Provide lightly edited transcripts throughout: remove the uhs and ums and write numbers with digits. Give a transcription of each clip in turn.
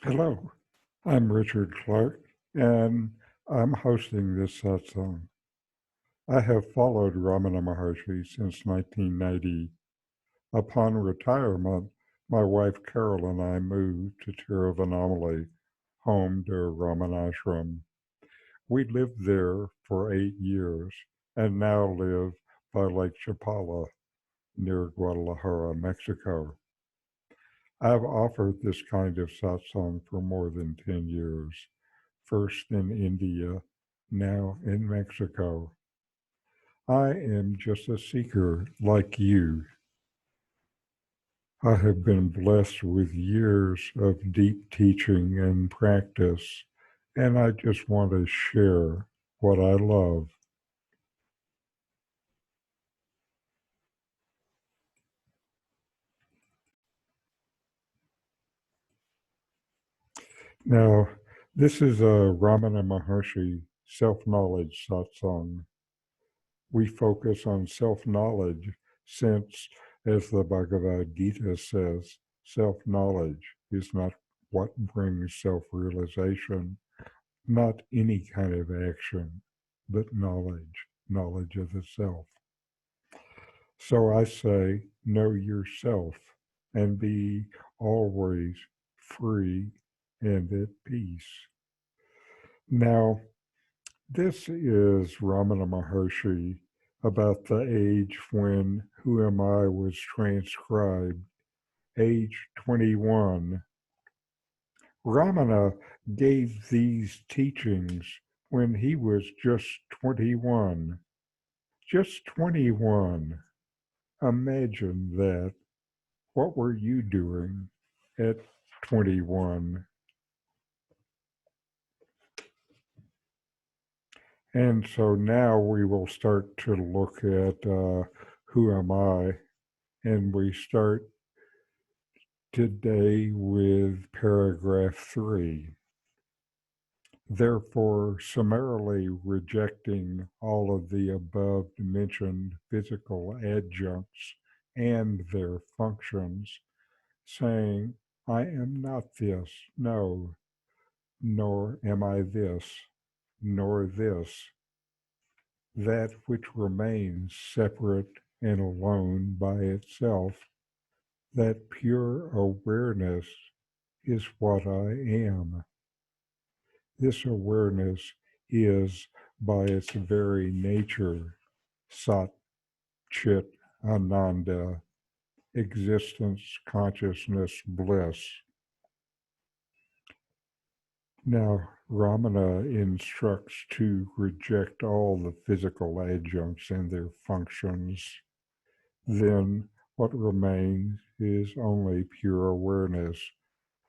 Hello, I'm Richard Clarke, and I'm hosting this satsang. I have followed Ramana Maharshi since 1990. Upon retirement, my wife Carol and I moved to Tiruvannamalai, home to Ramanashram. We lived there for 8 years and now live by Lake Chapala near Guadalajara, Mexico. I've offered this kind of satsang for more than 10 years, first in India, now in Mexico. I am just a seeker like you. I have been blessed with years of deep teaching and practice, and I just want to share what I love. Now, this is a Ramana Maharshi self-knowledge satsang. We focus on self-knowledge since, as the Bhagavad Gita says, self-knowledge is not what brings self-realization, not any kind of action, but knowledge of the self. So I say, know yourself and be always free and at peace. Now, this is Ramana Maharshi about the age when Who Am I was transcribed, age 21. Ramana gave these teachings when he was just 21. Just 21. Imagine that. What were you doing at 21? And so now we will start to look at Who Am I? And we start today with paragraph 3. Therefore, summarily rejecting all of the above mentioned physical adjuncts and their functions, saying, I am not this, no, nor am I this, nor this, that which remains separate and alone by itself, that pure awareness is what I am. This awareness is, by its very nature, Sat-Chit-Ananda, existence-consciousness-bliss. Now, Ramana instructs to reject all the physical adjuncts and their functions. Then what remains is only pure awareness,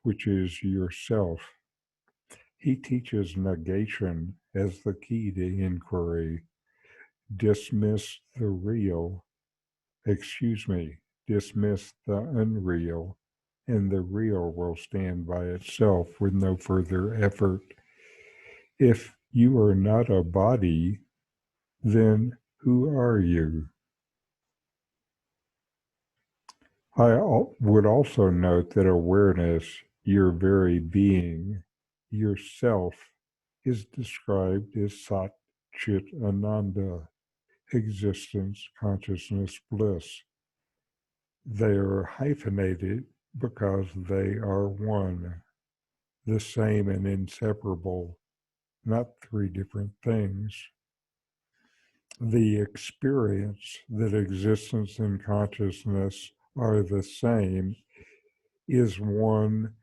which is yourself. He teaches negation as the key to inquiry. Dismiss the real, dismiss the unreal, and the real will stand by itself with no further effort. If you are not a body, then who are you? I would also note that awareness, your very being, yourself, is described as Sat-Chit-Ananda, existence, consciousness, bliss. They are hyphenated because they are one, the same and inseparable, not three different things. The experience that existence and consciousness are the same is one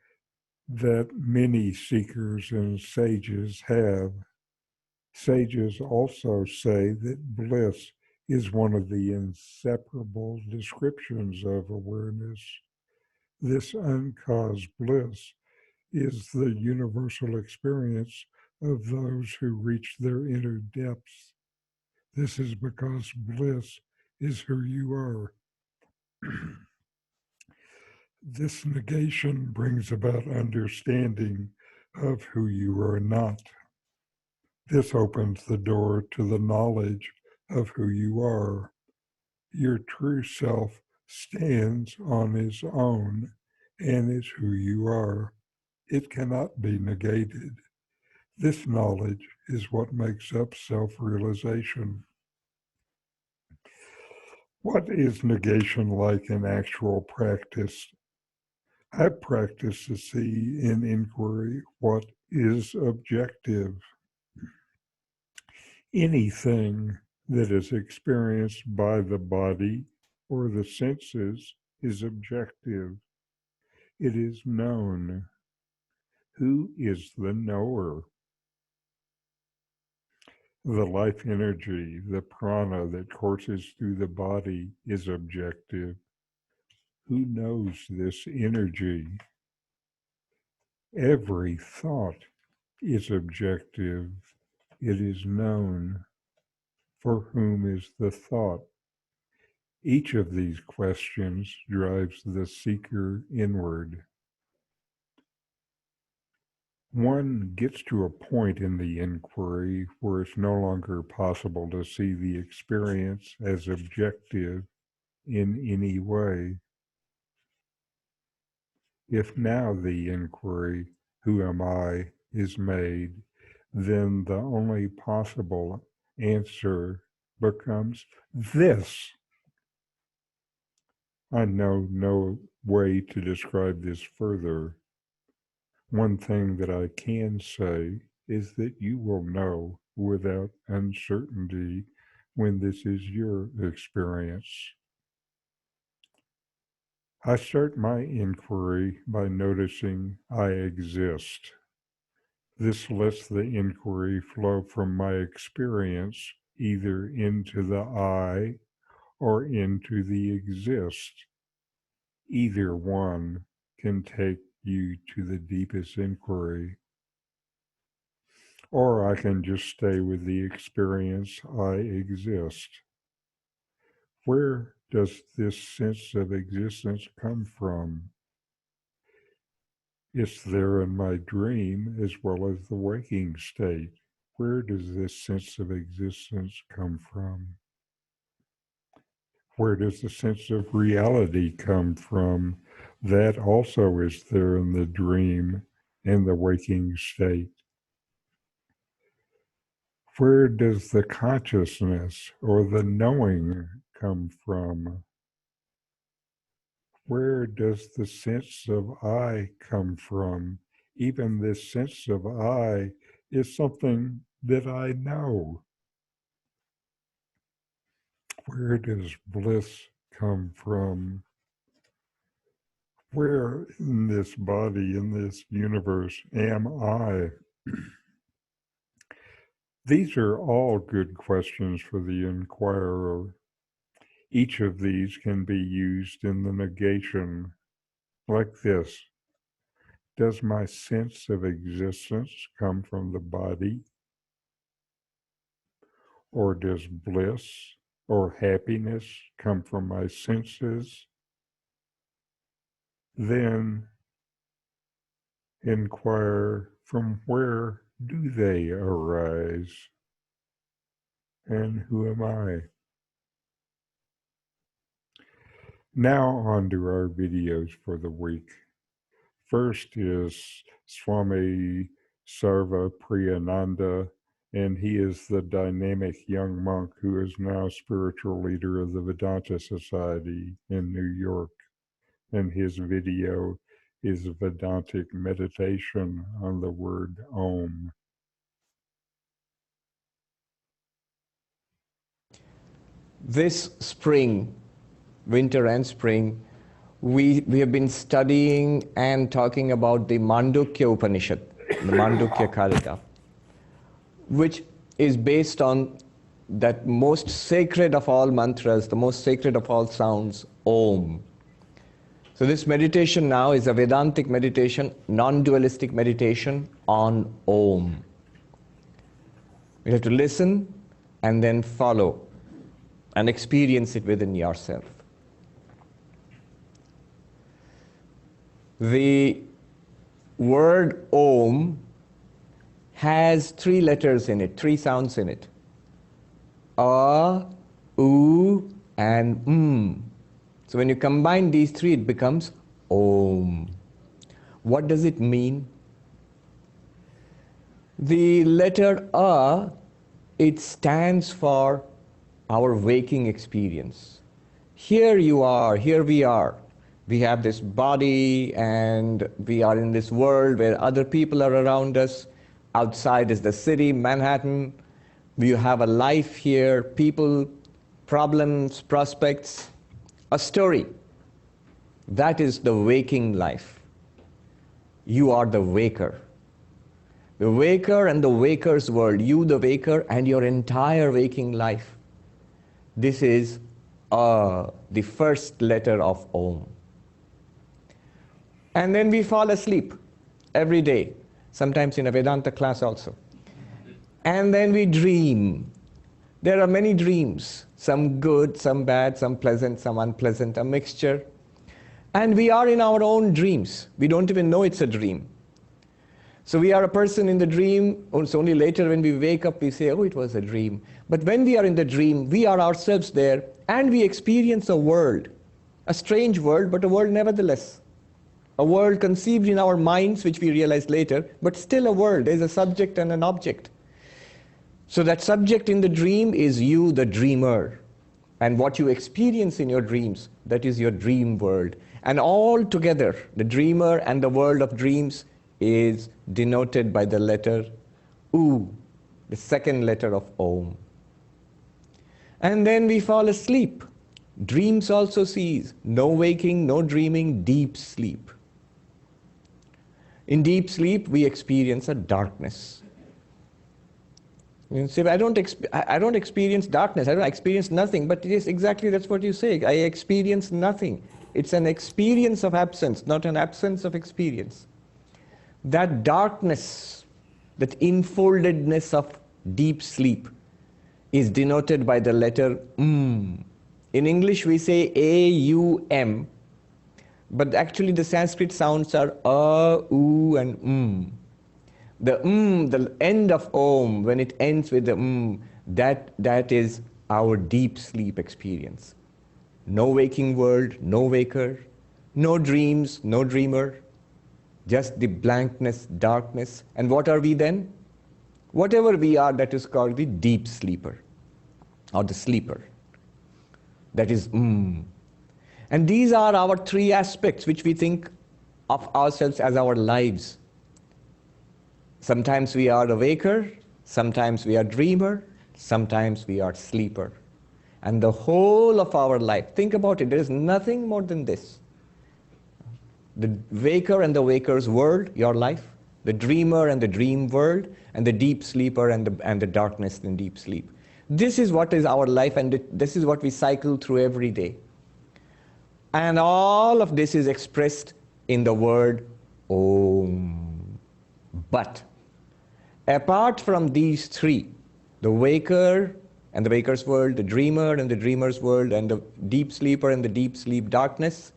that many seekers and sages have. Sages also say that bliss is one of the inseparable descriptions of awareness. This uncaused bliss is the universal experience of those who reach their inner depths. This is because bliss is who you are. This negation brings about understanding of who you are not. This opens the door to the knowledge of who you are. Your true self stands on its own and is who you are. It cannot be negated. This knowledge is what makes up self-realization. What is negation like in actual practice? I practice to see in inquiry what is objective. Anything that is experienced by the body or the senses is objective. It is known. Who is the knower? The life energy, the prana that courses through the body is objective. Who knows this energy? Every thought is objective. It is known. For whom is the thought? Each of these questions drives the seeker inward. One gets to a point in the inquiry where it's no longer possible to see the experience as objective in any way. If now the inquiry, who am I, is made, then the only possible answer becomes this. I know no way to describe this further. One thing that I can say is that you will know without uncertainty when this is your experience. I start my inquiry by noticing I exist. This lets the inquiry flow from my experience either into the I or into the exist. Either one can take you to the deepest inquiry. Or I can just stay with the experience I exist. Where does this sense of existence come from? It's there in my dream as well as the waking state. Where does this sense of existence come from? Where does the sense of reality come from? That also is there in the dream and the waking state. Where does the consciousness or the knowing come from? Where does the sense of I come from? Even this sense of I is something that I know. Where does bliss come from? Where in this body, in this universe, am I? These are all good questions for the inquirer. Each of these can be used in the negation, like this. Does my sense of existence come from the body? Or does bliss or happiness come from my senses? Then inquire, from where do they arise? And who am I? Now on to our videos for the week. First is Swami Sarvapriyananda, and he is the dynamic young monk who is now spiritual leader of the Vedanta Society in New York. And his video is Vedantic meditation on the word Om. This spring, winter and spring, we have been studying and talking about the Mandukya Upanishad, the Mandukya Karika, which is based on that most sacred of all mantras, the most sacred of all sounds, Om. So this meditation now is a Vedantic meditation, non-dualistic meditation on Om. You have to listen and then follow and experience it within yourself. The word Om has 3 letters in it, 3 sounds in it. A, U, and So when you combine these 3, it becomes Om. What does it mean? The letter A, it stands for our waking experience. Here you are, here we are. We have this body and we are in this world where other people are around us. Outside is the city, Manhattan. We have a life here, people, problems, prospects, a story. That is the waking life. You are the waker. The waker and the waker's world, you the waker and your entire waking life. This is the first letter of Om. And then we fall asleep every day, sometimes in a Vedanta class also. And then we dream. There are many dreams, some good, some bad, some pleasant, some unpleasant, a mixture. And we are in our own dreams. We don't even know it's a dream. So we are a person in the dream. It's only later when we wake up we say, oh, it was a dream. But when we are in the dream, we are ourselves there and we experience a world. A strange world, but a world nevertheless. A world conceived in our minds, which we realize later, but still a world. There's a subject and an object. So that subject in the dream is you, the dreamer. And what you experience in your dreams, that is your dream world. And all together, the dreamer and the world of dreams is denoted by the letter U, the second letter of Om. And then we fall asleep. Dreams also cease. No waking, no dreaming, deep sleep. In deep sleep, we experience a darkness. You say, I don't experience darkness, I don't experience nothing, but it is exactly that's what you say. I experience nothing. It's an experience of absence, not an absence of experience. That darkness, that enfoldedness of deep sleep is denoted by the letter M. In English we say A-U-M, but actually the Sanskrit sounds are A, U and M. The end of Om, when it ends with the that is our deep sleep experience. No waking world, no waker, no dreams, no dreamer, just the blankness, darkness. And what are we then? Whatever we are, that is called the deep sleeper or the sleeper. That is And these are our three aspects which we think of ourselves as our lives. Sometimes we are a waker, sometimes we are dreamer, sometimes we are sleeper. And the whole of our life, think about it, there is nothing more than this. The waker and the waker's world, your life, the dreamer and the dream world, and the deep sleeper and the darkness in deep sleep. This is what is our life, and this is what we cycle through every day. And all of this is expressed in the word Om. But apart from these three, the waker and the waker's world, the dreamer and the dreamer's world, and the deep sleeper and the deep sleep darkness,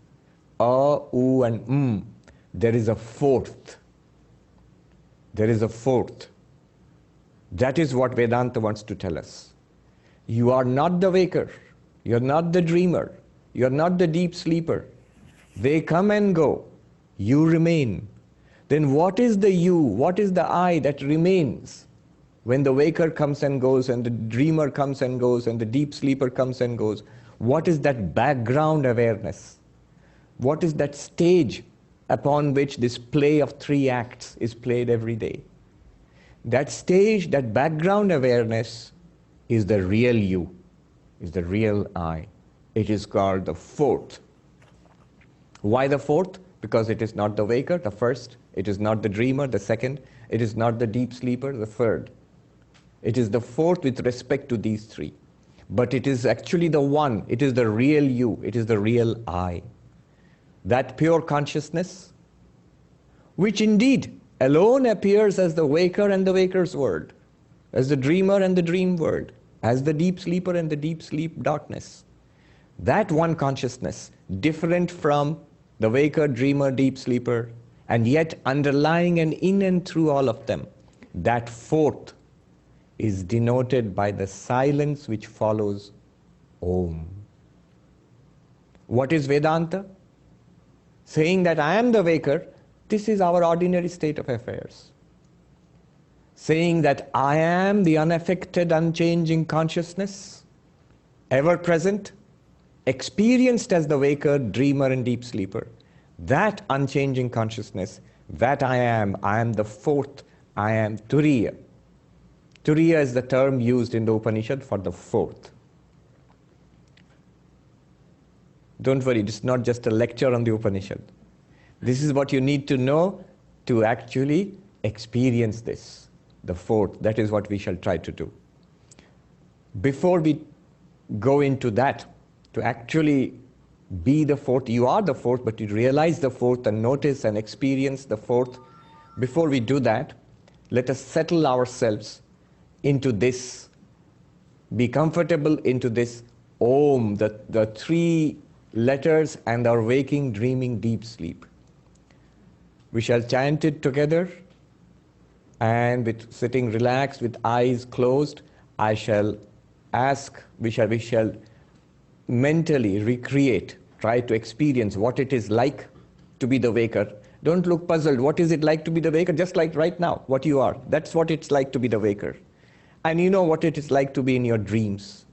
A, U and there is a fourth. There is a fourth. That is what Vedanta wants to tell us. You are not the waker, you are not the dreamer, you are not the deep sleeper. They come and go, you remain. Then what is the you, what is the I that remains when the waker comes and goes and the dreamer comes and goes and the deep sleeper comes and goes? What is that background awareness? What is that stage upon which this play of three acts is played every day? That stage, that background awareness is the real you, is the real I. It is called the fourth. Why the fourth? Because it is not the waker, the first. It is not the dreamer, the second. It is not the deep sleeper, the third. It is the fourth with respect to these three. But it is actually the one. It is the real you. It is the real I. That pure consciousness, which indeed alone appears as the waker and the waker's world, as the dreamer and the dream world, as the deep sleeper and the deep sleep darkness. That one consciousness, different from the waker, dreamer, deep sleeper, and yet underlying and in and through all of them, that fourth is denoted by the silence which follows Om. What is Vedanta? Saying that I am the waker, this is our ordinary state of affairs. saying that I am the unaffected, unchanging consciousness, ever present, experienced as the waker, dreamer, and deep sleeper. That unchanging consciousness, that I am the fourth, I am Turiya. Turiya is the term used in the Upanishad for the fourth. Don't worry, it's not just a lecture on the Upanishad. This is what you need to know to actually experience this, the fourth. That is what we shall try to do. Before we go into that, to actually be the fourth, you are the fourth, but you realize the fourth and notice and experience the fourth. Before we do that, let us settle ourselves into this, be comfortable into this Om, the three letters and our waking, dreaming, deep sleep. We shall chant it together, and with sitting relaxed with eyes closed, I shall ask, we shall mentally recreate, try to experience what it is like to be the waker. Don't look puzzled. What is it like to be the waker? Just like right now, what you are. That's what it's like to be the waker. And you know what it is like to be in your dreams.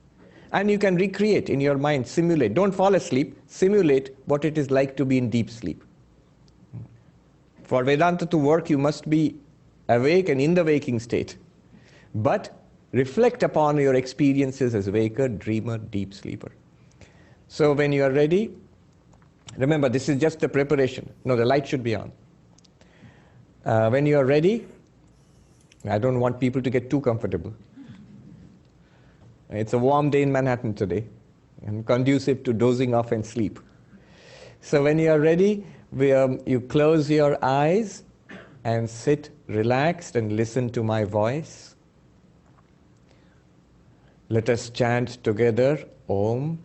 And you can recreate in your mind, simulate. Don't fall asleep. Simulate what it is like to be in deep sleep. For Vedanta to work, you must be awake and in the waking state. But reflect upon your experiences as waker, dreamer, deep sleeper. So when you are ready, remember this is just the preparation. No, the light should be on. When you are ready, I don't want people to get too comfortable. It's a warm day in Manhattan today and conducive to dozing off and sleep. So when you are ready, you close your eyes and sit relaxed and listen to my voice. Let us chant together Om.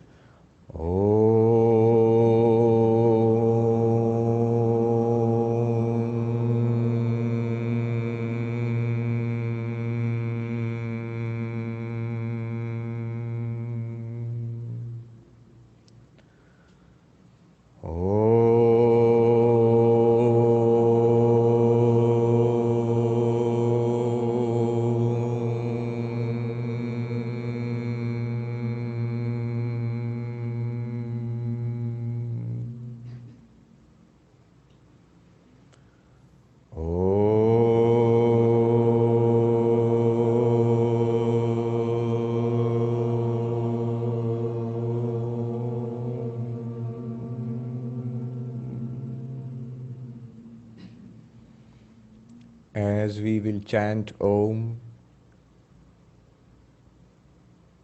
As we will chant Om,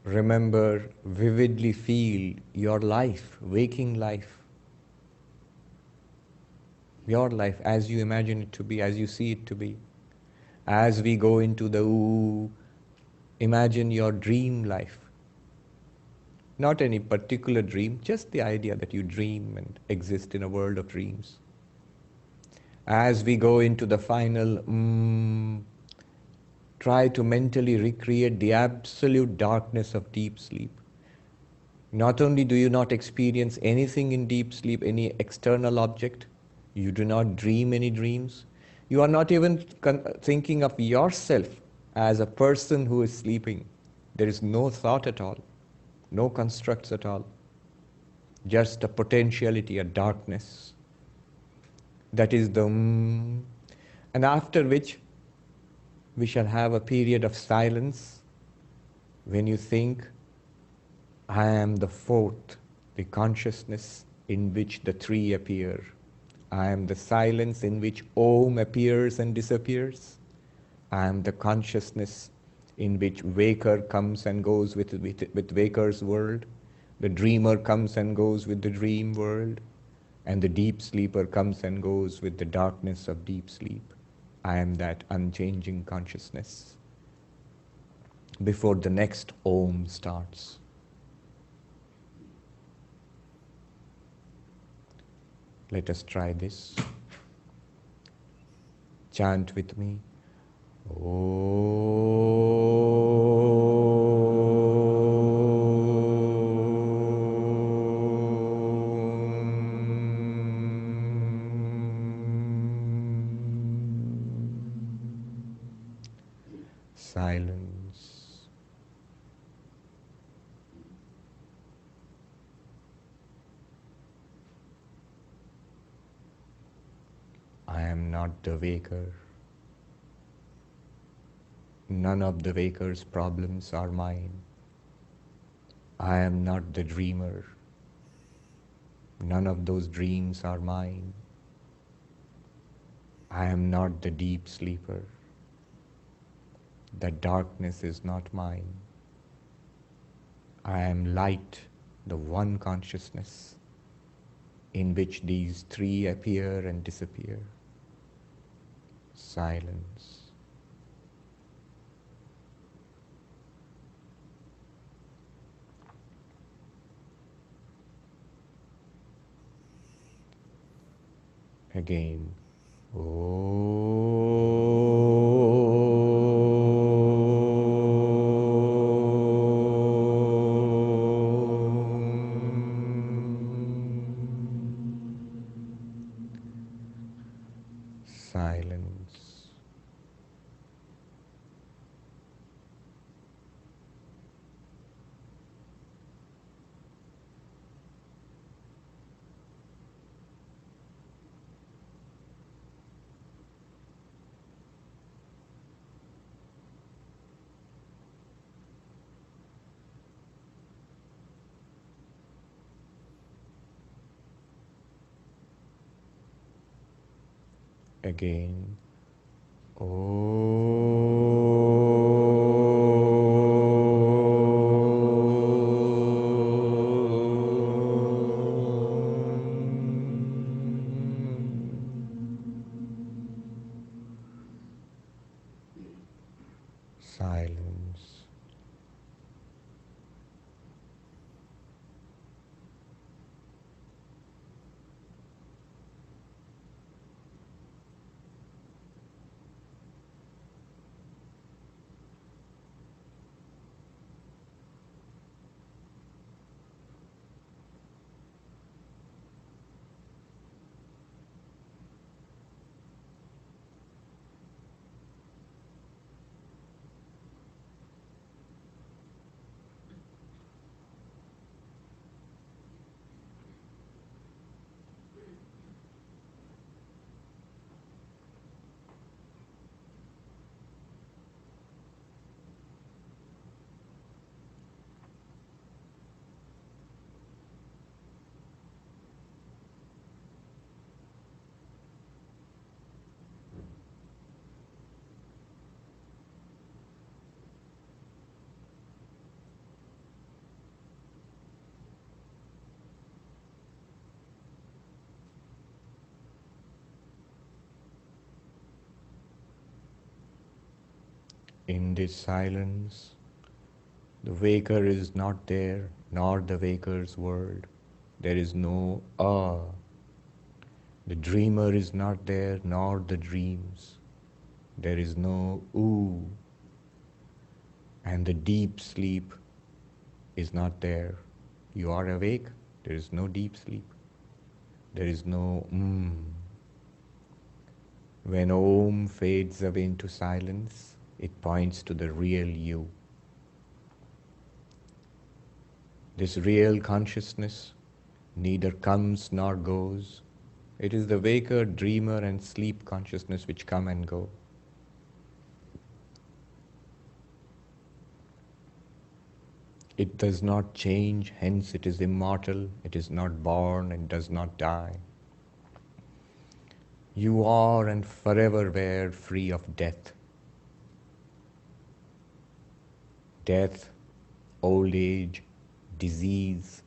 remember, vividly feel your life, waking life. Your life as you imagine it to be, as you see it to be. As we go into the OO, imagine your dream life. Not any particular dream, just the idea that you dream and exist in a world of dreams. As we go into the final try to mentally recreate the absolute darkness of deep sleep. Not only do you not experience anything in deep sleep, any external object, you do not dream any dreams, you are not even thinking of yourself as a person who is sleeping. There is no thought at all, no constructs at all, just a potentiality, a darkness. That is the and after which we shall have a period of silence when you think, I am the fourth, the consciousness in which the three appear. I am the silence in which Om appears and disappears. I am the consciousness in which waker comes and goes with waker's world. The dreamer comes and goes with the dream world. And the deep sleeper comes and goes with the darkness of deep sleep. I am that unchanging consciousness. Before the next Om starts. Let us try this. Chant with me. silence. I am not the waker. None of the waker's problems are mine. I am not the dreamer. None of those dreams are mine. I am not the deep sleeper. The darkness is not mine. I am light, the one consciousness in which these three appear and disappear. Silence. Again. Silence. Again. Silence. In this silence, the waker is not there, nor the waker's world. There is no The dreamer is not there, nor the dreams. There is no ooh. And the deep sleep is not there. You are awake, there is no deep sleep. There is no When Om fades away into silence, it points to the real you. This real consciousness neither comes nor goes. It is the waker, dreamer, and sleep consciousness which come and go. It does not change, hence it is immortal. It is not born and does not die. You are and forever were free of death. Death, old age, disease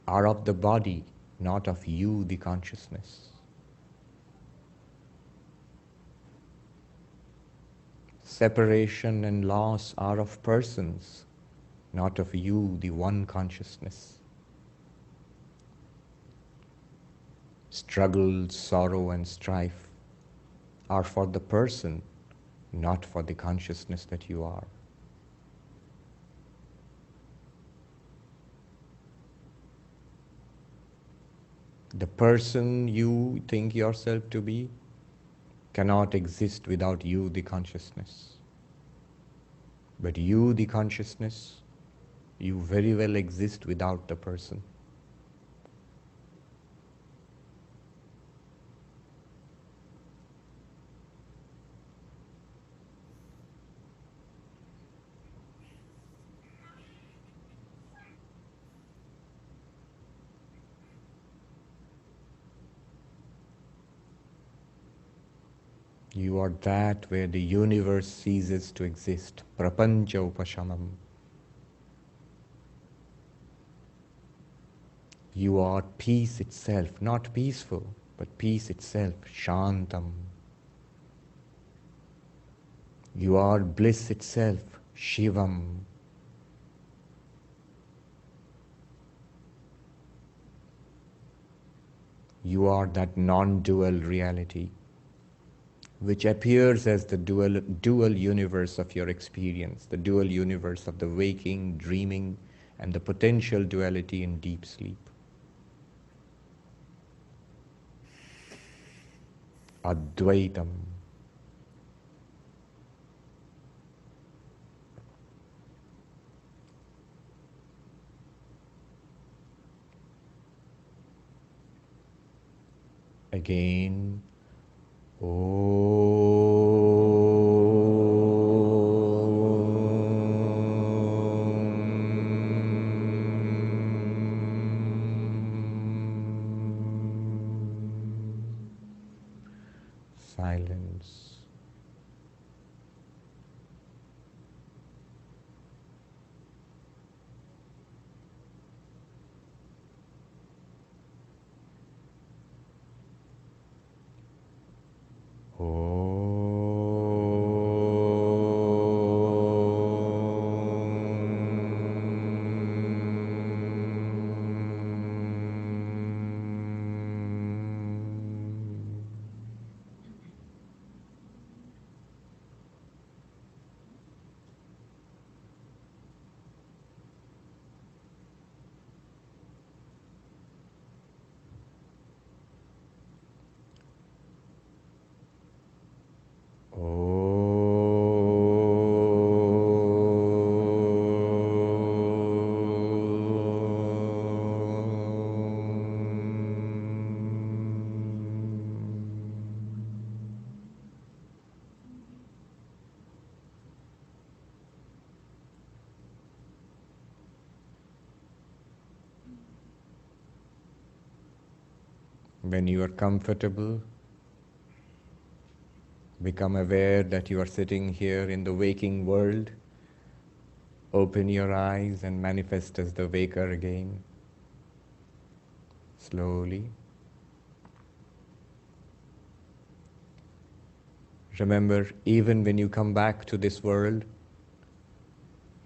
are of the body, not of you, the consciousness. Separation and loss are of persons, not of you, the one consciousness. Struggle, sorrow, and strife are for the person, not for the consciousness that you are. The person you think yourself to be cannot exist without you, the consciousness. But you, the consciousness, you very well exist without the person. You are that where the universe ceases to exist. Prapancha upashamam. You are peace itself, not peaceful, but peace itself, shantam. You are bliss itself, shivam. You are that non-dual reality, which appears as the dual universe of your experience, the dual universe of the waking, dreaming, and the potential duality in deep sleep. Advaitam. Again, silence. When you are comfortable, become aware that you are sitting here in the waking world. Open your eyes and manifest as the waker again. Slowly. Remember, even when you come back to this world,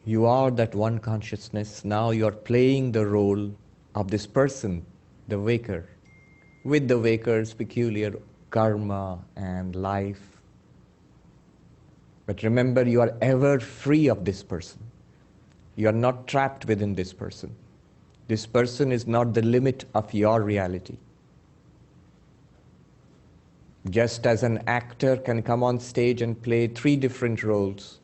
you are that one consciousness. Now you are playing the role of this person, the waker, with the waker's peculiar karma and life. But remember, you are ever free of this person. You are not trapped within this person. This person is not the limit of your reality. Just as an actor can come on stage and play 3 different roles,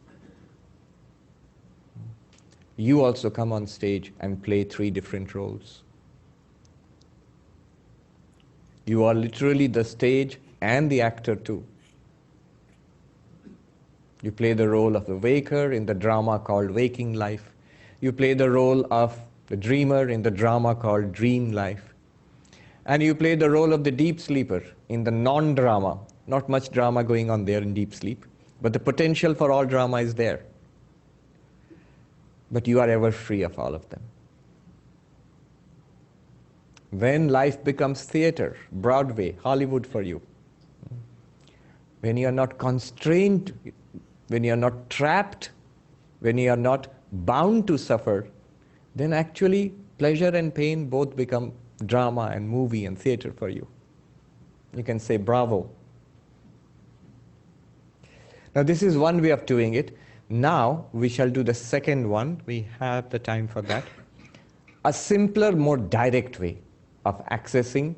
you also come on stage and play 3 different roles. You are literally the stage and the actor too. You play the role of the waker in the drama called Waking Life. You play the role of the dreamer in the drama called Dream Life. And you play the role of the deep sleeper in the non-drama. Not much drama going on there in deep sleep, but the potential for all drama is there. But you are ever free of all of them. When life becomes theater, Broadway, Hollywood for you, when you are not constrained, when you are not trapped, when you are not bound to suffer, then actually pleasure and pain both become drama and movie and theater for you. You can say bravo. Now this is one way of doing it. Now we shall do the second one. We have the time for that. A simpler, more direct way of accessing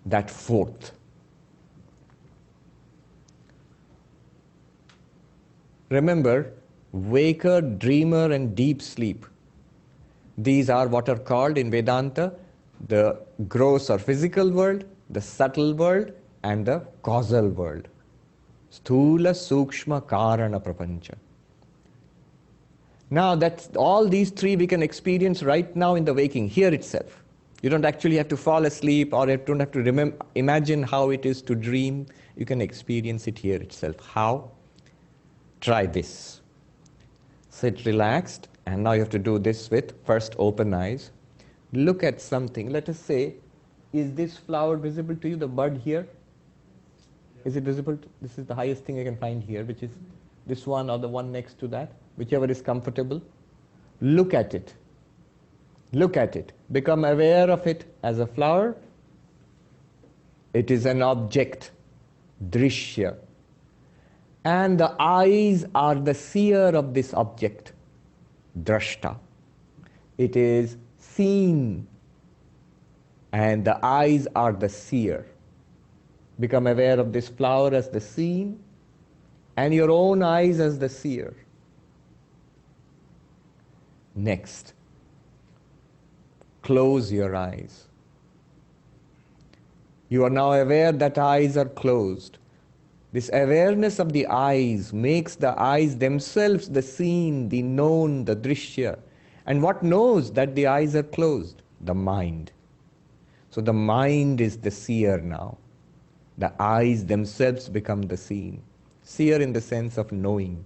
that fourth. Remember, waker, dreamer, and deep sleep. These are what are called in Vedanta the gross or physical world, the subtle world, and the causal world. Sthula, Sukshma, Karana, Prapancha. Now that's all these three we can experience right now in the waking, here itself. You don't actually have to fall asleep or you don't have to imagine how it is to dream. You can experience it here itself. How? Try this. Sit relaxed, and now you have to do this with first open eyes. Look at something. Let us say, is this flower visible to you, the bud here? Is it visible? This is the highest thing I can find here, which is this one or the one next to that, whichever is comfortable. Look at it. Look at it. Become aware of it as a flower. It is an object, drishya. And the eyes are the seer of this object, drashta. It is seen, and the eyes are the seer. Become aware of this flower as the seen, and your own eyes as the seer. Next, close your eyes. You are now aware that eyes are closed. This awareness of the eyes makes the eyes themselves the seen, the known, the drishya. And what knows that the eyes are closed? The mind. So the mind is the seer now. The eyes themselves become the seen. Seer in the sense of knowing.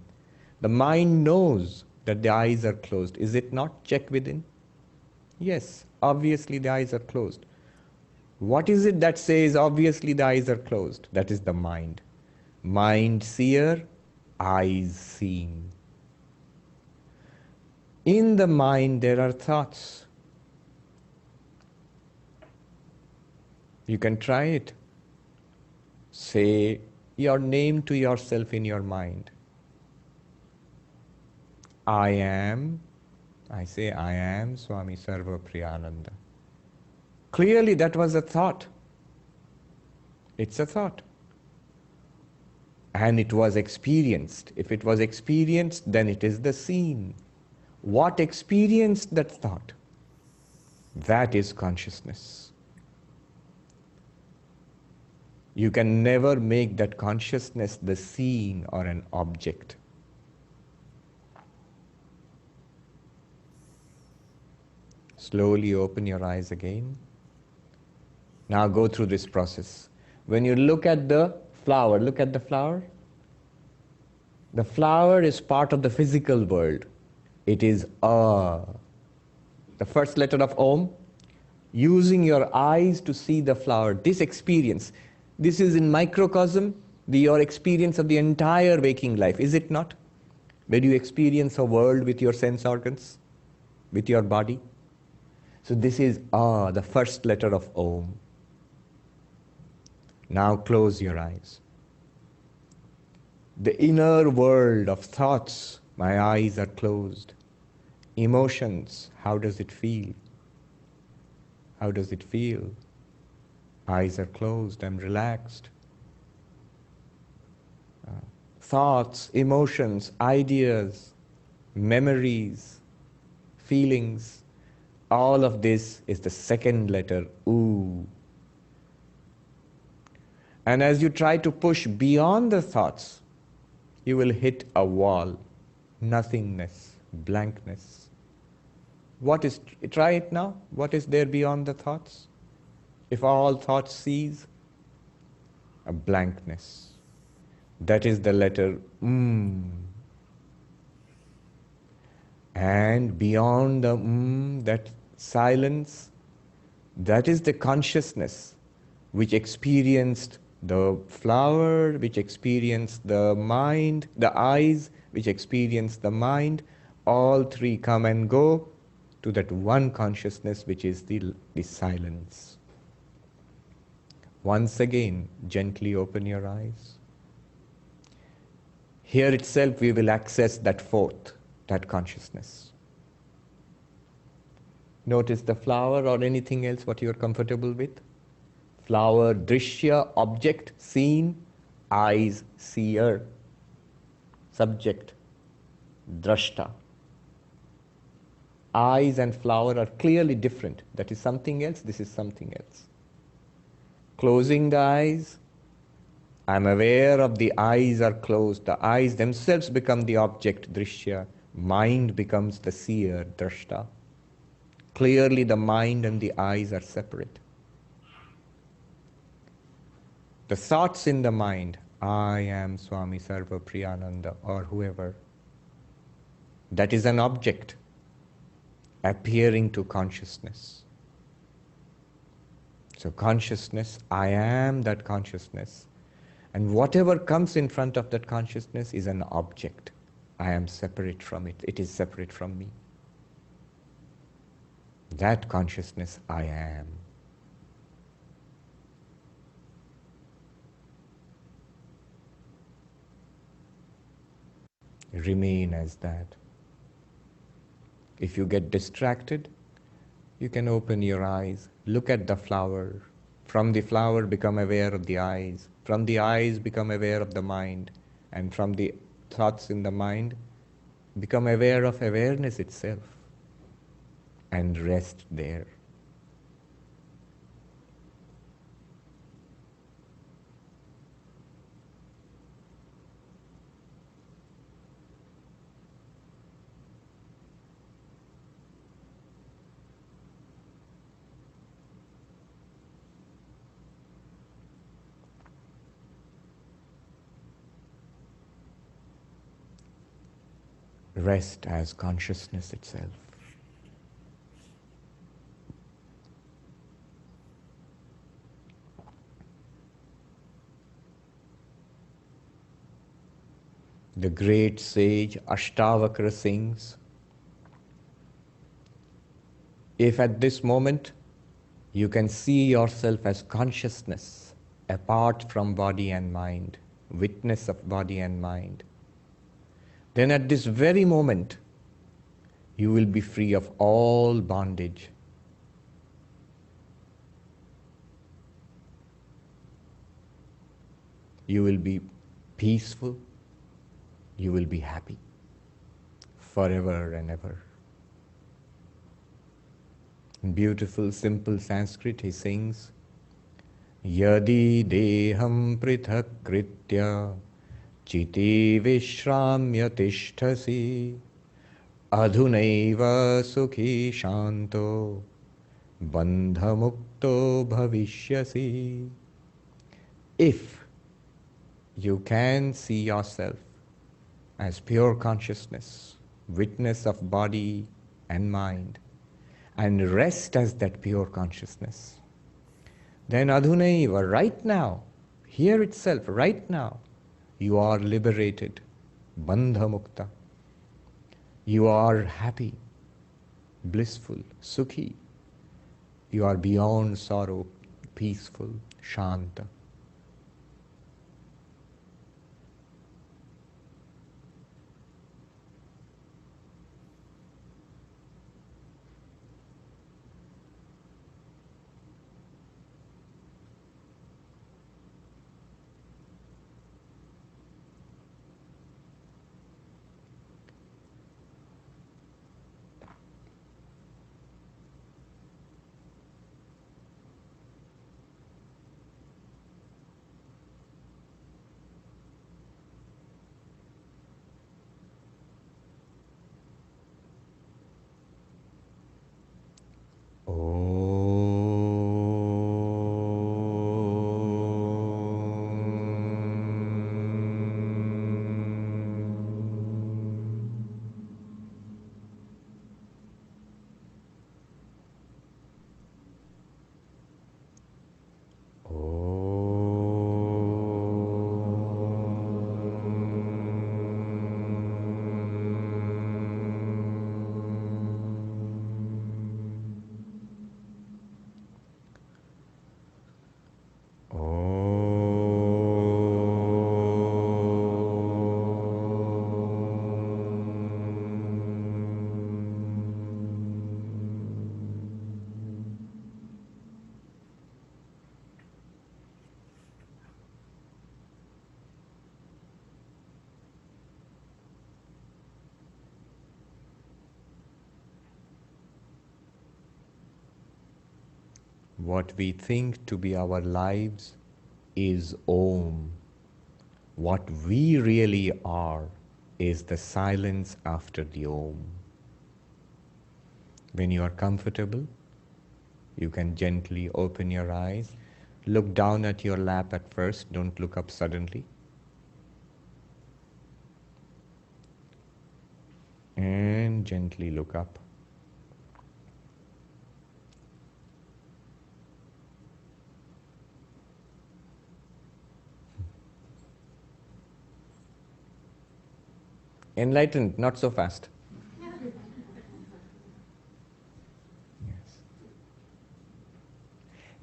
The mind knows that the eyes are closed. Is it not? Check within. Yes, obviously the eyes are closed. What is it that says obviously the eyes are closed? That is the mind. Mind seer, eyes seen. In the mind there are thoughts. You can try it. Say your name to yourself in your mind. I am, I say I am Swami Sarvapriyananda. Clearly that was a thought. It's a thought. And it was experienced. If it was experienced, then it is the seen. What experienced that thought? That is consciousness. You can never make that consciousness the seen or an object. Slowly open your eyes again. Now go through this process. When you look at the flower, look at the flower. The flower is part of the physical world. It is A. The first letter of Om. Using your eyes to see the flower. This experience, this is in microcosm, your experience of the entire waking life, is it not? Where you experience a world with your sense organs, with your body. So this is A, the first letter of Om. Now close your eyes. The inner world of thoughts, my eyes are closed. Emotions, how does it feel? How does it feel? Eyes are closed, I'm relaxed. Thoughts, emotions, ideas, memories, feelings, all of this is the second letter, U. And as you try to push beyond the thoughts, you will hit a wall, nothingness, blankness. What is, try it now, what is there beyond the thoughts? If all thoughts cease, a blankness. That is the letter And beyond the that silence, that is the consciousness which experienced the flower, which experienced the mind, the eyes, which experienced the mind. All three come and go to that one consciousness which is the silence. Once again, gently open your eyes. Here itself we will access that fourth, that consciousness. Notice the flower or anything else what you are comfortable with. Flower, drishya, object, seen, eyes, seer, subject. drashta. Eyes and flower are clearly different. That is something else, this is something else. Closing the eyes, I'm aware of the eyes are closed. The eyes themselves become the object, drishya. Mind becomes the seer, drashta. Clearly the mind and the eyes are separate. The thoughts in the mind, I am Swami Sarvapriyananda or whoever, that is an object appearing to consciousness. So consciousness, I am that consciousness. And whatever comes in front of that consciousness is an object. I am separate from it. It is separate from me. That consciousness I am. Remain as that. If you get distracted, you can open your eyes, look at the flower. From the flower, become aware of the eyes. From the eyes, become aware of the mind. And from the thoughts in the mind, become aware of awareness itself. And rest there. Rest as consciousness itself. The great sage Ashtavakra sings, if at this moment you can see yourself as consciousness apart from body and mind, witness of body and mind, then at this very moment you will be free of all bondage. You will be peaceful, you will be happy forever and ever. In beautiful, simple Sanskrit, he sings, Yadi deham prithak kritya chiti vishramya tishtasi adhunaiva sukhi shanto bandha mukto bhavishyasi. If you can see yourself as pure consciousness, witness of body and mind, and rest as that pure consciousness, then adhunaiva, right now, here itself, right now, you are liberated, bandha mukta. You are happy, blissful, sukhi. You are beyond sorrow, peaceful, shanta. What we think to be our lives is Om. What we really are is the silence after the Om. When you are comfortable, you can gently open your eyes. Look down at your lap at first, don't look up suddenly. And gently look up. Enlightened, not so fast. Yes.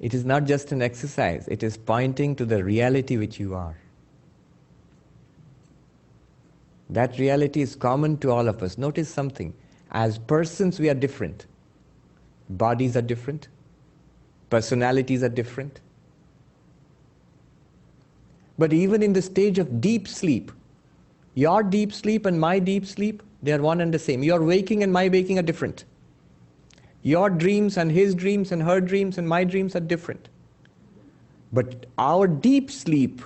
It is not just an exercise, it is pointing to the reality which you are. That reality is common to all of us. Notice something. As persons, we are different. Bodies are different. Personalities are different. But even in the stage of deep sleep, your deep sleep and my deep sleep, they are one and the same. Your waking and my waking are different. Your dreams and his dreams and her dreams and my dreams are different. But our deep sleep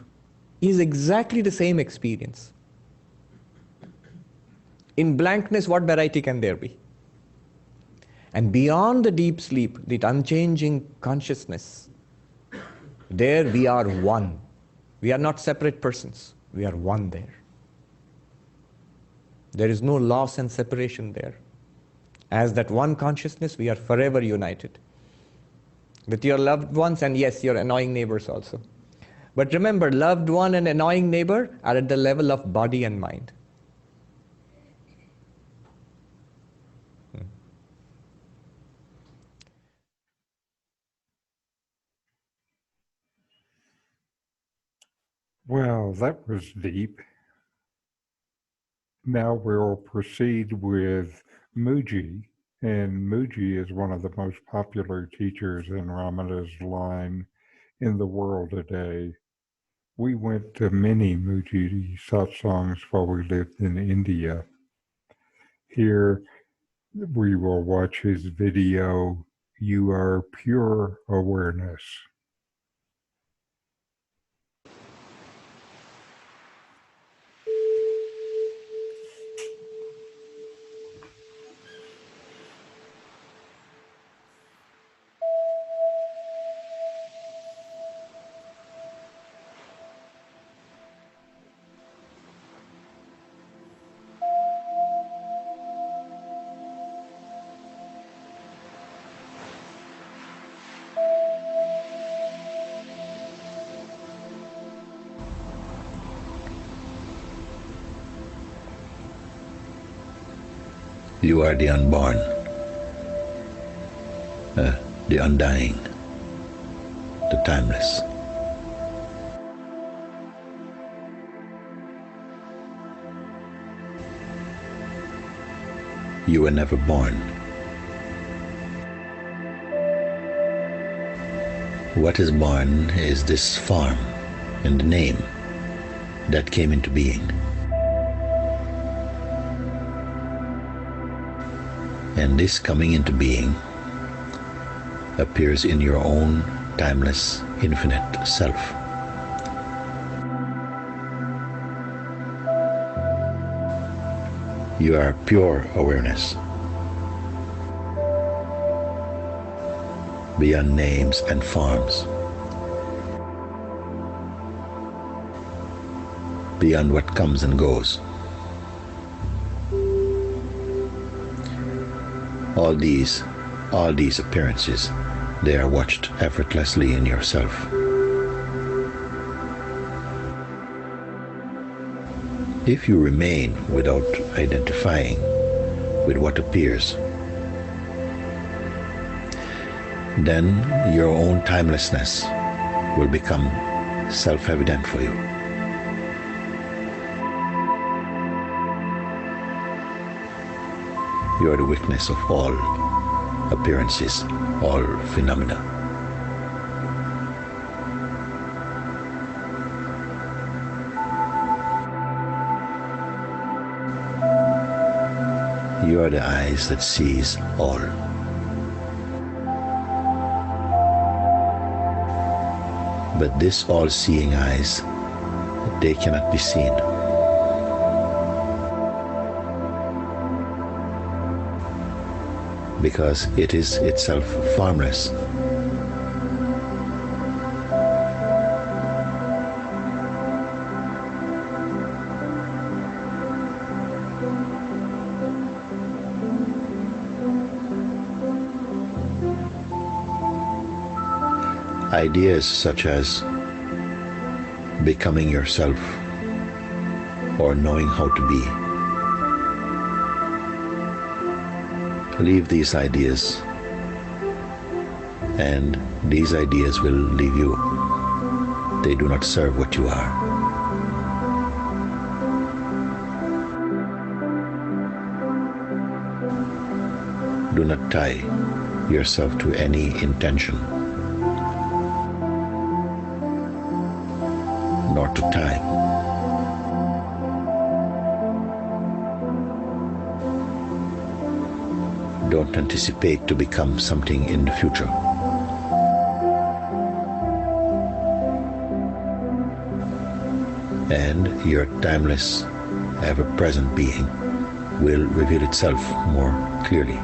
is exactly the same experience. In blankness, what variety can there be? And beyond the deep sleep, the unchanging consciousness, there we are one. We are not separate persons. We are one there. There is no loss and separation there. As that one consciousness, we are forever united. With your loved ones and yes, your annoying neighbors also. But remember, loved one and annoying neighbor are at the level of body and mind. Well, that was deep. Now we'll proceed with Mooji, and Mooji is one of the most popular teachers in Ramana's line in the world today. We went to many Mooji satsangs while we lived in India. Here we will watch his video, You Are Pure Awareness. You are the unborn, the undying, the timeless. You were never born. What is born is this form and the name that came into being. And this coming into being appears in your own timeless, infinite self. You are pure awareness, beyond names and forms, beyond what comes and goes. All these appearances, they are watched effortlessly in yourself. If you remain without identifying with what appears, then your own timelessness will become self-evident for you. You are the witness of all appearances, all phenomena. You are the eyes that sees all. But this all-seeing eyes, they cannot be seen. Because it is itself formless. Ideas such as becoming yourself or knowing how to be. Leave these ideas, and these ideas will leave you. They do not serve what you are. Do not tie yourself to any intention, nor to time. Don't anticipate to become something in the future. And your timeless, ever-present being will reveal itself more clearly.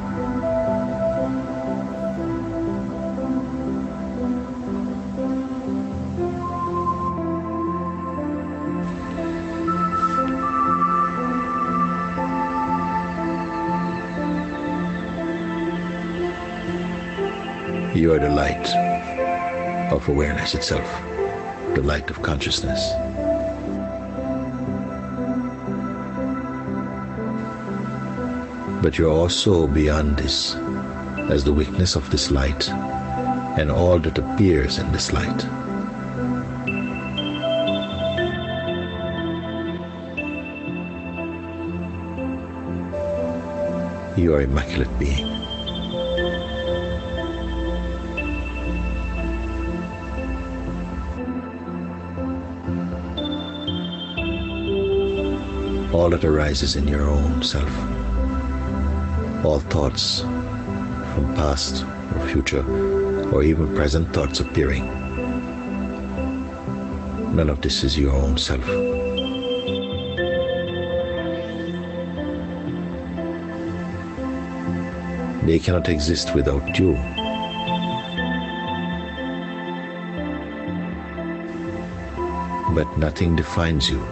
You are the light of awareness itself, the light of consciousness. But you're also beyond this, as the weakness of this light and all that appears in this light. You are immaculate being. All that arises in your own self, all thoughts from past or future or even present thoughts appearing, none of this is your own self. They cannot exist without you. But nothing defines you.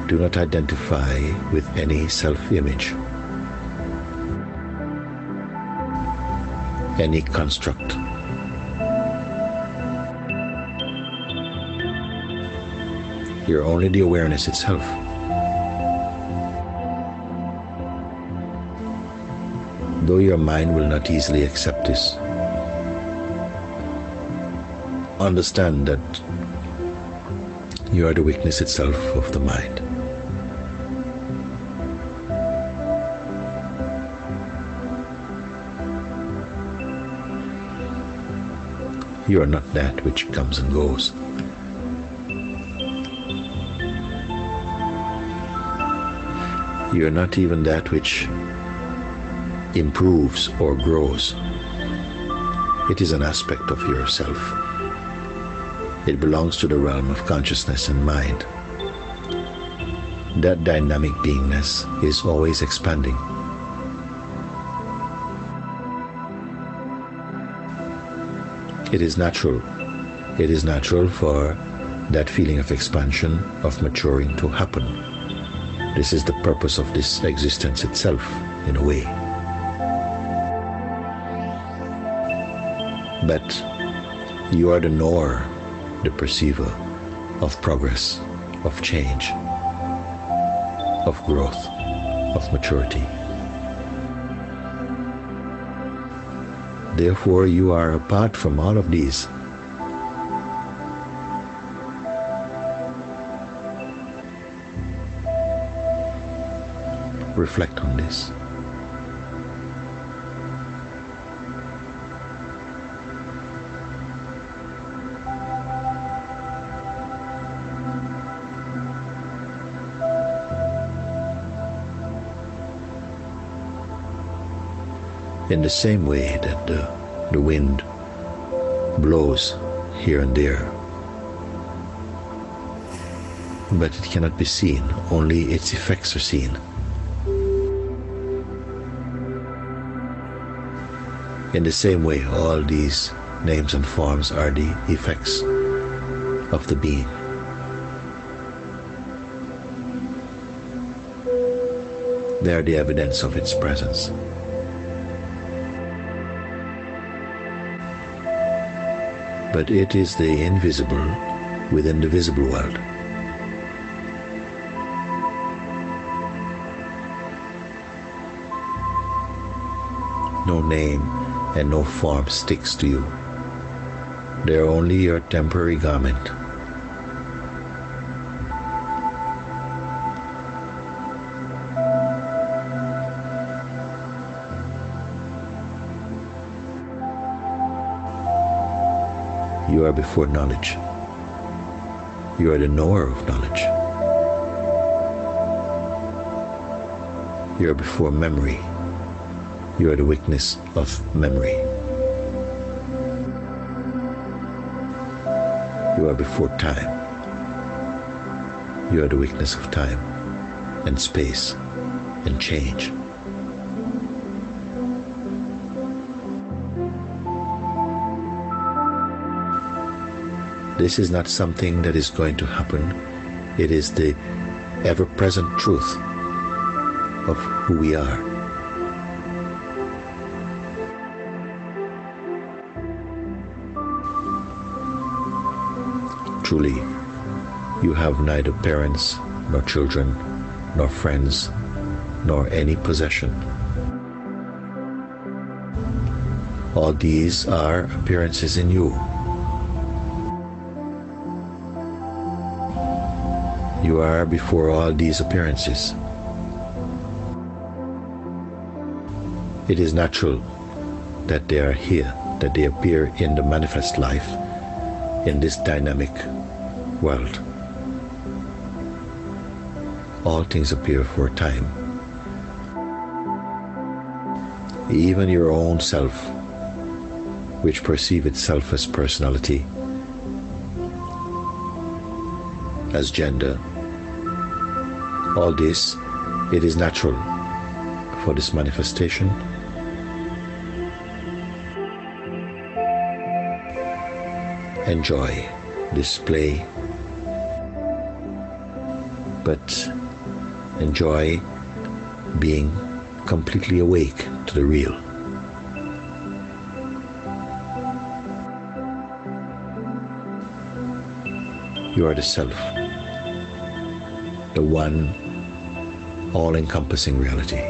Do not identify with any self-image, any construct. You're only the awareness itself. Though your mind will not easily accept this, understand that you are the weakness itself of the mind. You are not that which comes and goes. You are not even that which improves or grows. It is an aspect of yourself. It belongs to the realm of consciousness and mind. That dynamic beingness is always expanding. It is natural. It is natural for that feeling of expansion, of maturing to happen. This is the purpose of this existence itself, in a way. But you are the knower, the perceiver of progress, of change, of growth, of maturity. Therefore, you are apart from all of these. Reflect on this. In the same way that the wind blows here and there, but it cannot be seen, only its effects are seen. In the same way, all these names and forms are the effects of the being. They are the evidence of its presence. But it is the invisible within the visible world. No name and no form sticks to you. They are only your temporary garment. You are before knowledge. You are the knower of knowledge. You are before memory. You are the witness of memory. You are before time. You are the witness of time and space and change. This is not something that is going to happen. It is the ever-present truth of who we are. Truly, you have neither parents, nor children, nor friends, nor any possession. All these are appearances in you. You are before all these appearances. It is natural that they are here, that they appear in the manifest life, in this dynamic world. All things appear for a time. Even your own self, which perceives itself as personality, as gender, all this, it is natural for this manifestation. Enjoy, display, but enjoy being completely awake to the real. You are the self, the one all-encompassing reality.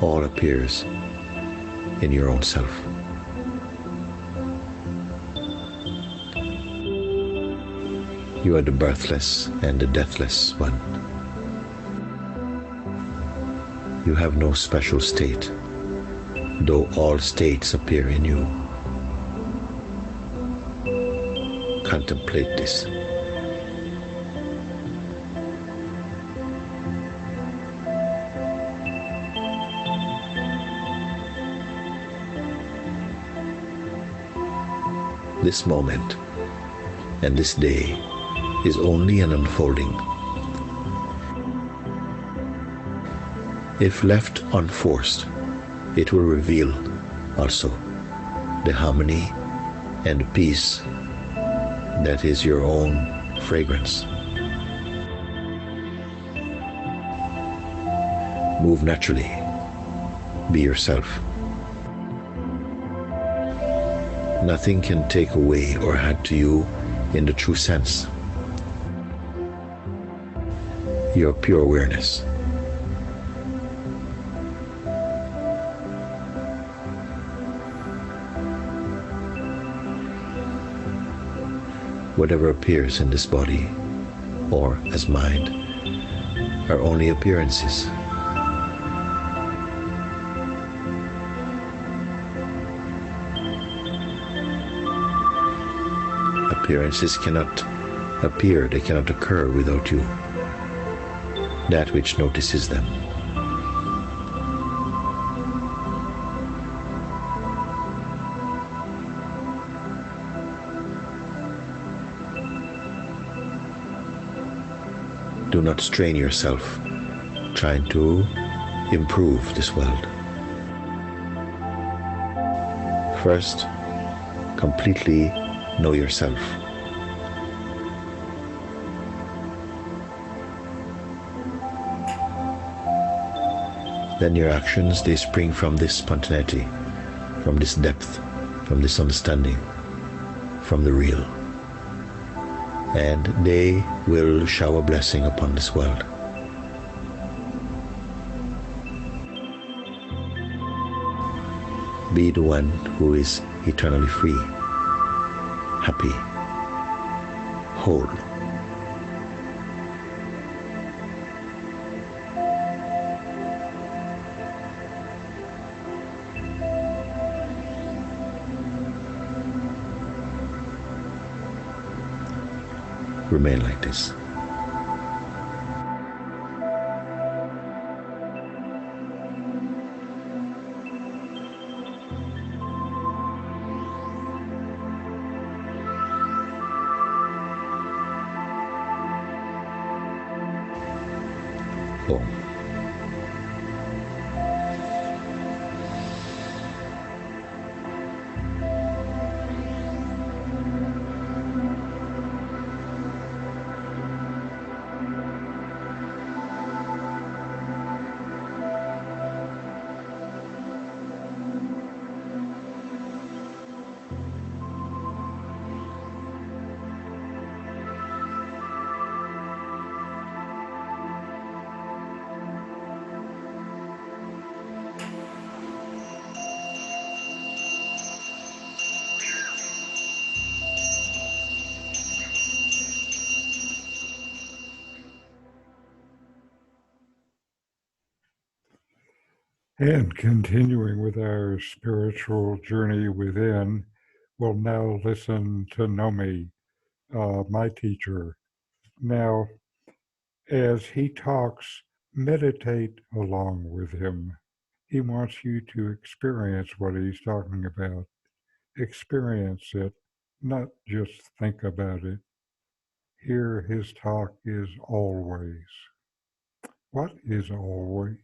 All appears in your own self. You are the birthless and the deathless one. You have no special state, though all states appear in you. Contemplate this. This moment and this day is only an unfolding. If left unforced, it will reveal also the harmony and the peace that is your own fragrance. Move naturally. Be yourself. Nothing can take away or add to you in the true sense. Your pure awareness. Whatever appears in this body or as mind are only appearances. Appearances cannot appear, they cannot occur without you. that which notices them. Do not strain yourself trying to improve this world. First, completely know yourself. Then your actions, they spring from this spontaneity, from this depth, from this understanding, from the real. And they will shower blessing upon this world. Be the one who is eternally free, happy, whole. Remain like this. Om. And continuing with our spiritual journey within, we'll now listen to Nome, my teacher. Now, as he talks, meditate along with him. He wants you to experience what he's talking about. Experience it, not just think about it. Here his talk is always. What is always?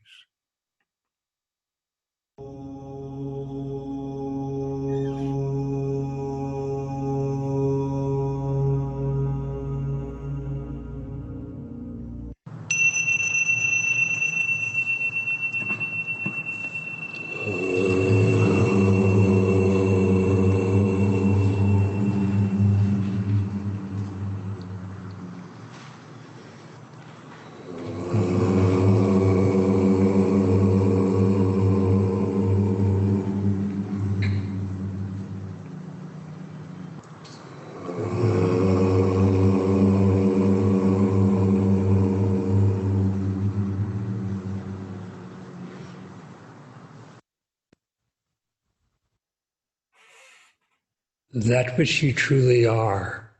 That which you truly are,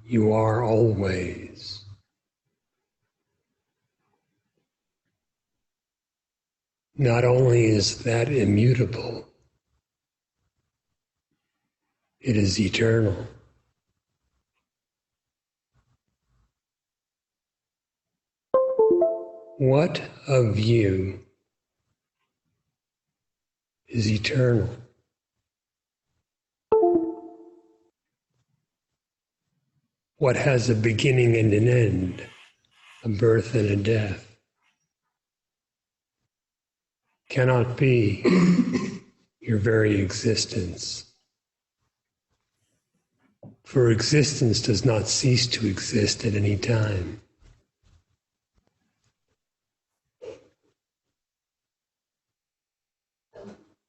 you are always. Not only is that immutable, it is eternal. What of you is eternal? What has a beginning and an end, a birth and a death, cannot be your very existence. For existence does not cease to exist at any time.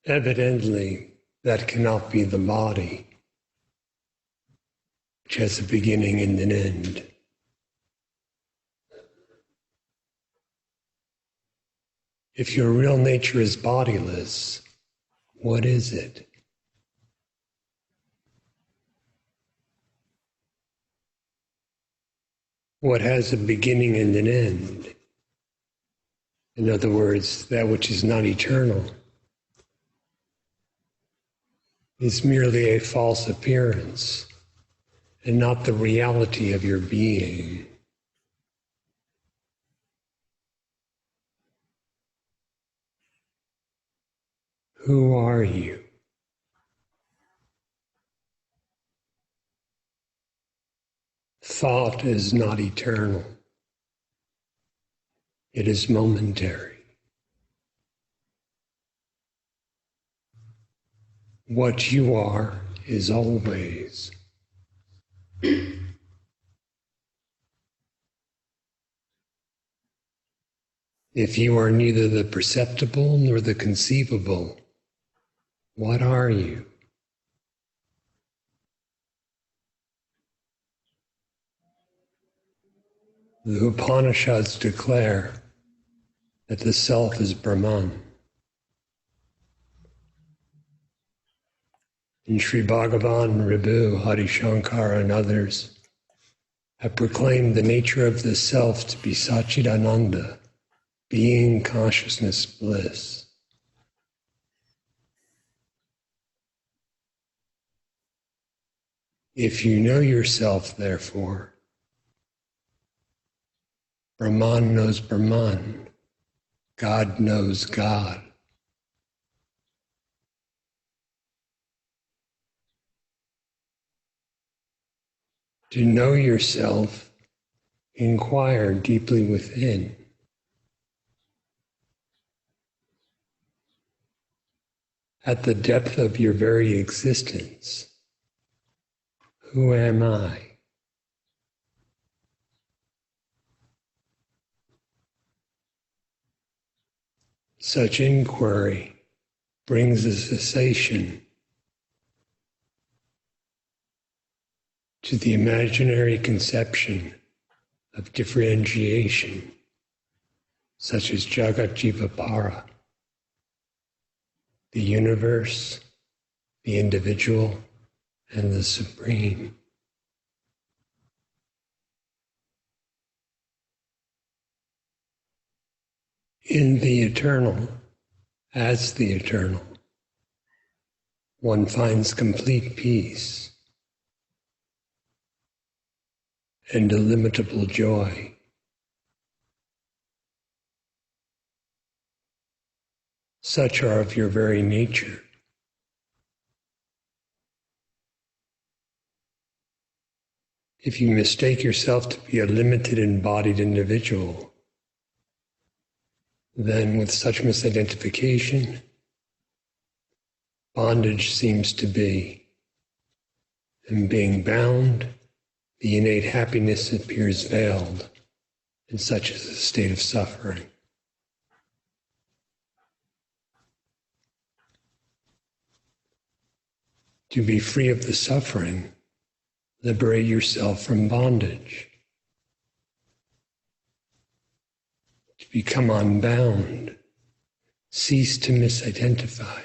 Evidently, that cannot be the body, which has a beginning and an end. If your real nature is bodiless, what is it? What has a beginning and an end In other words, that which is not eternal is merely a false appearance and not the reality of your being. Who are you? Thought is not eternal. It is momentary. What you are is always. If you are neither the perceptible nor the conceivable, what are you? The Upanishads declare that the self is Brahman. And Sri Bhagavan, Ribhu, Hari Shankar, and others have proclaimed the nature of the self to be Sat-Chit-Ananda, being, consciousness, bliss. If you know yourself, therefore, Brahman knows Brahman, God knows God. To know yourself, inquire deeply within. At the depth of your very existence, who am I? Such inquiry brings a cessation to the imaginary conception of differentiation, such as Jagat Jivapara, the universe, the individual, and the supreme. In the eternal, as the eternal, one finds complete peace and illimitable joy. Such are of your very nature. If you mistake yourself to be a limited embodied individual, then with such misidentification, bondage seems to be, and being bound, the innate happiness appears veiled, and such is a state of suffering. To be free of the suffering, liberate yourself from bondage. To become unbound, cease to misidentify.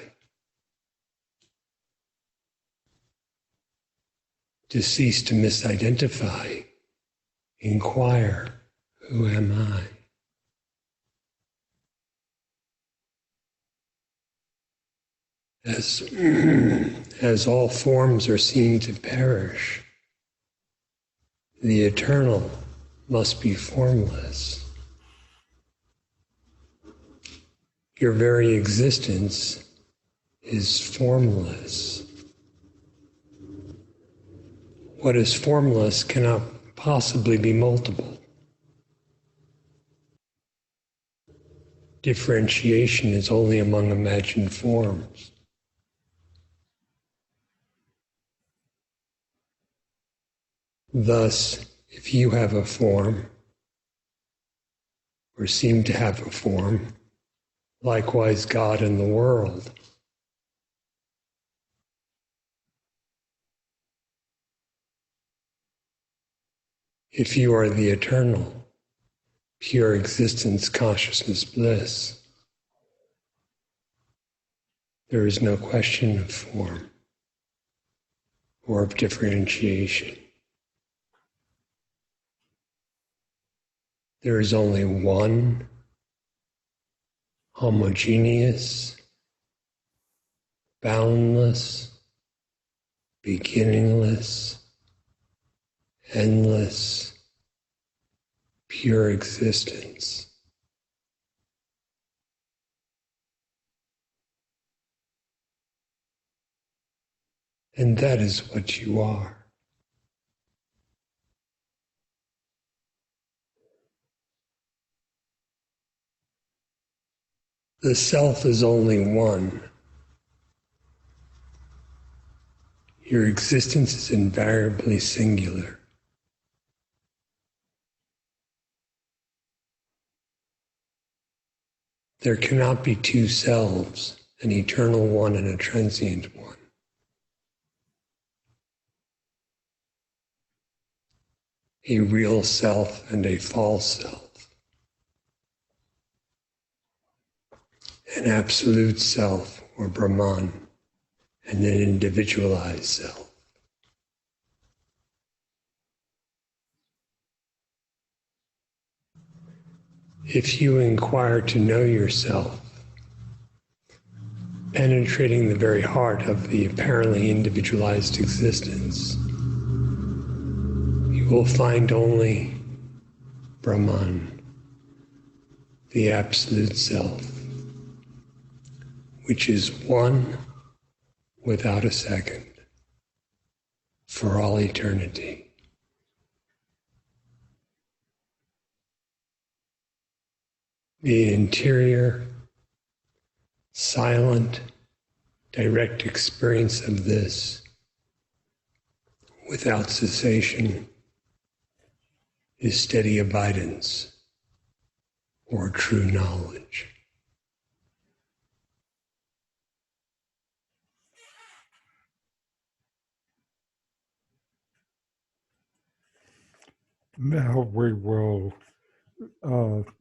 To cease to misidentify, inquire, who am I? As all forms are seen to perish, the eternal must be formless. Your very existence is formless. What is formless cannot possibly be multiple. Differentiation is only among imagined forms. Thus, if you have a form, or seem to have a form, likewise God and the world. If you are the eternal, pure existence-consciousness-bliss, there is no question of form or of differentiation. There is only one homogeneous, boundless, beginningless, endless, pure existence. And that is what you are. The self is only one. Your existence is invariably singular. There cannot be two selves, an eternal one and a transient one. A real self and a false self. An absolute self, or Brahman, and an individualized self. If you inquire to know yourself, penetrating the very heart of the apparently individualized existence, you will find only Brahman, the absolute self, which is one without a second, for all eternity. The interior, silent, direct experience of this, without cessation, is steady abidance, or true knowledge. Now we will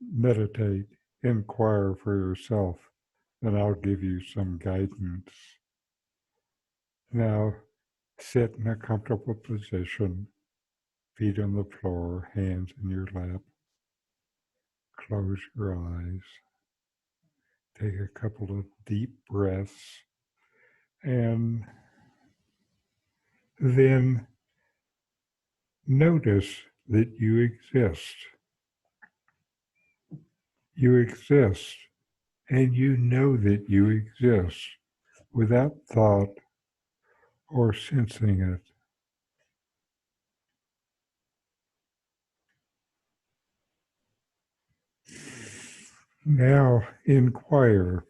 meditate, inquire for yourself, and I'll give you some guidance. Now, sit in a comfortable position, feet on the floor, hands in your lap. Close your eyes. Take a couple of deep breaths, and then notice that you exist. You exist, and you know that you exist without thought or sensing it. Now inquire,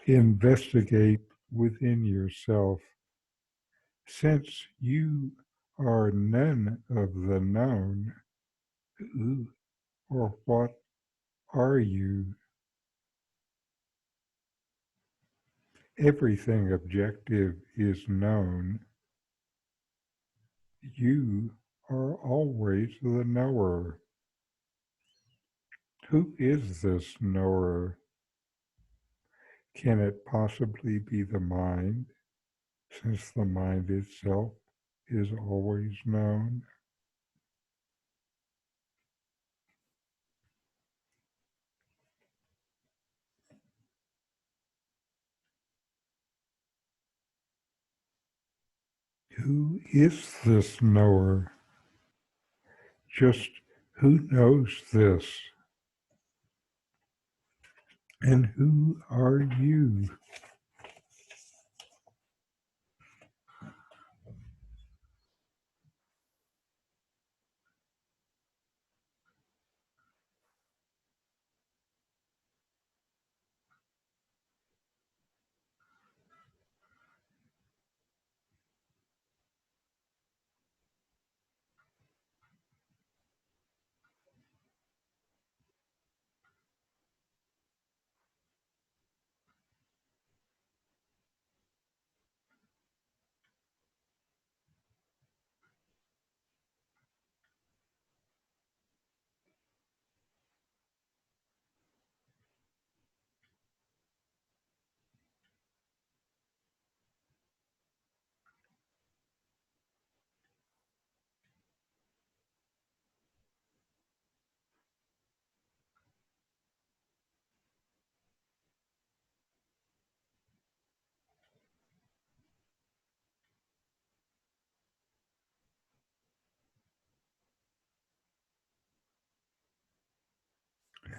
investigate within yourself. Since you are none of the known, who or what are you? Everything objective is known. You are always the knower. Who is this knower? Can it possibly be the mind, since the mind itself is always known? Who is this knower? Just who knows this? And who are you?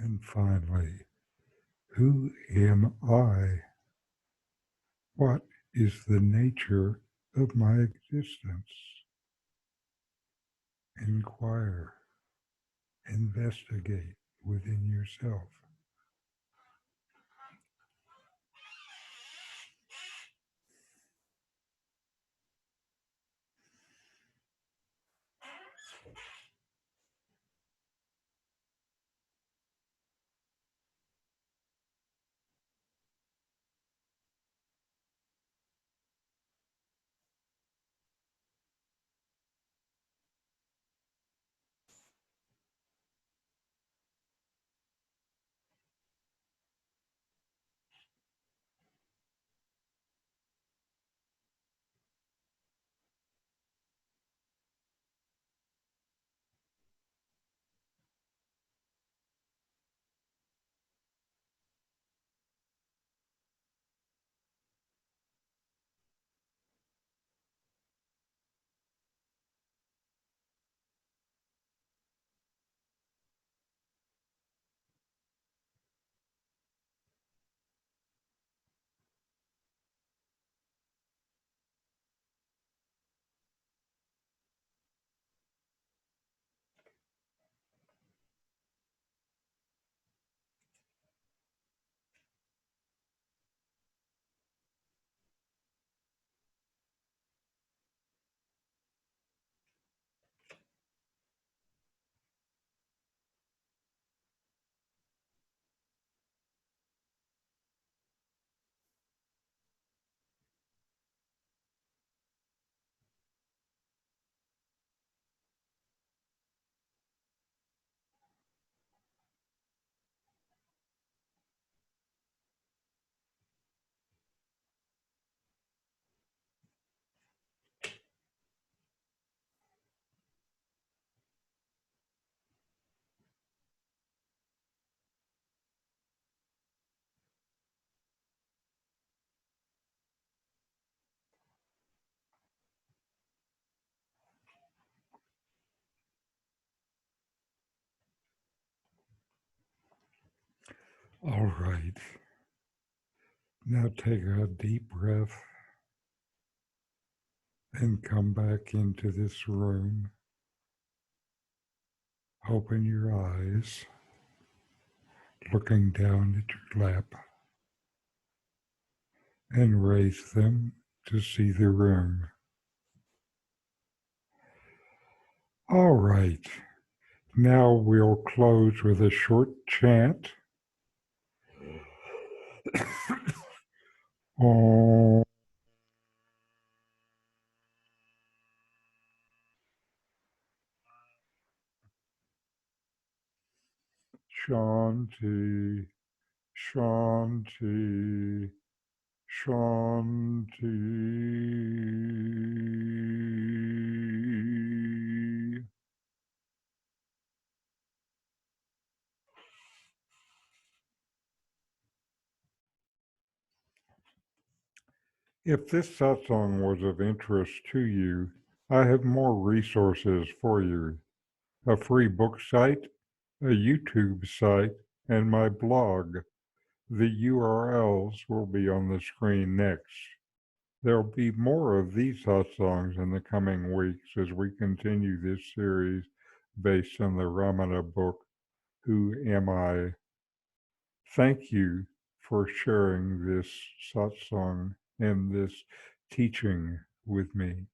And finally, who am I? What is the nature of my existence? Inquire, investigate within yourself. All right. Now take a deep breath and come back into this room. Open your eyes, looking down at your lap, and raise them to see the room. All right. Now we'll close with a short chant. Om Shanti, Shanti, Shanti. If this satsang was of interest to you, I have more resources for you. A free book site, a YouTube site, and my blog. The URLs will be on the screen next. There'll be more of these satsangs in the coming weeks as we continue this series based on the Ramana book, Who Am I? Thank you for sharing this satsang and this teaching with me.